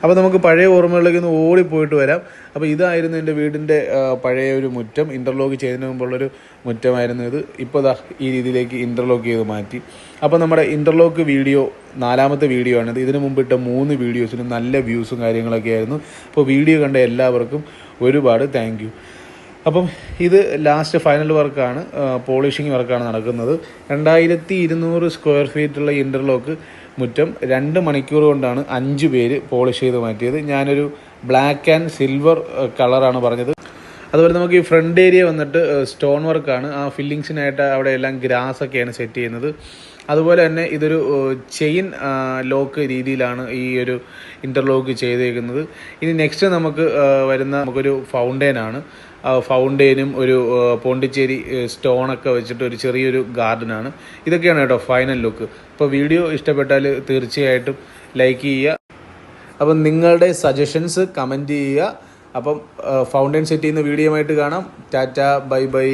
അപ്പോൾ നമുക്ക് പഴയ ഓർമ്മകളിലേക്ക് ഒന്ന് ഓടിപ്പോയിട്ട് വരാം. അപ്പോൾ ഇതായിരുന്നു എൻ്റെ വീടിൻ്റെ പഴയ ഒരു മുറ്റം. ഇൻ്റർലോക്ക് ചെയ്തതിന് മുമ്പുള്ളൊരു മുറ്റമായിരുന്നു ഇത്. ഇപ്പോൾ ദാ ഈ രീതിയിലേക്ക് ഇൻ്റർലോക്ക് ചെയ്ത് മാറ്റി. അപ്പോൾ നമ്മുടെ ഇൻ്റർലോക്ക് വീഡിയോ 4ാമത്തെ വീഡിയോ ആണിത്. ഇതിനു മുമ്പിട്ട 3 വീഡിയോസിനും നല്ല വ്യൂസും കാര്യങ്ങളൊക്കെ ആയിരുന്നു. അപ്പോൾ വീഡിയോ കണ്ട എല്ലാവർക്കും ഒരുപാട് താങ്ക് യു. അപ്പം ഇത് ലാസ്റ്റ് ഫൈനൽ വർക്കാണ്, പോളിഷിങ് വർക്കാണ് നടക്കുന്നത്. 2200 സ്ക്വയർ ഫീറ്റുള്ള ഇൻ്റർലോക്ക് മുറ്റം 2 മണിക്കൂർ കൊണ്ടാണ് 5 പേര് പോളിഷ് ചെയ്ത് മാറ്റിയത്. ഞാനൊരു ബ്ലാക്ക് ആൻഡ് സിൽവർ കളറാണ് പറഞ്ഞത്. അതുപോലെ നമുക്ക് ഈ ഫ്രണ്ട് ഏരിയ വന്നിട്ട് സ്റ്റോൺ വർക്കാണ്. ആ ഫില്ലിങ്സിനായിട്ട് അവിടെ എല്ലാം ഗ്രാസൊക്കെയാണ് സെറ്റ് ചെയ്യുന്നത്. അതുപോലെ തന്നെ ഇതൊരു ചെയിൻ ലോക്ക് രീതിയിലാണ് ഈ ഒരു ഇൻ്റർലോക്ക് ചെയ്തേക്കുന്നത്. ഇനി നെക്സ്റ്റ് നമുക്കൊരു ഫൗണ്ടെയിനാണ്. ഫൗണ്ടെയിനും ഒരു പോണ്ടിച്ചേരി സ്റ്റോണൊക്കെ വെച്ചിട്ട് ഒരു ചെറിയൊരു ഗാർഡനാണ്. ഇതൊക്കെയാണ് കേട്ടോ ഫൈനൽ ലുക്ക്. അപ്പോൾ വീഡിയോ ഇഷ്ടപ്പെട്ടാൽ തീർച്ചയായിട്ടും ലൈക്ക് ചെയ്യുക. അപ്പം നിങ്ങളുടെ സജഷൻസ് കമൻറ്റ് ചെയ്യുക. അപ്പം ഫൗണ്ടെയിൻ സെറ്റ് ചെയ്യുന്ന വീഡിയോ ആയിട്ട് കാണാം. Tata, bye bye.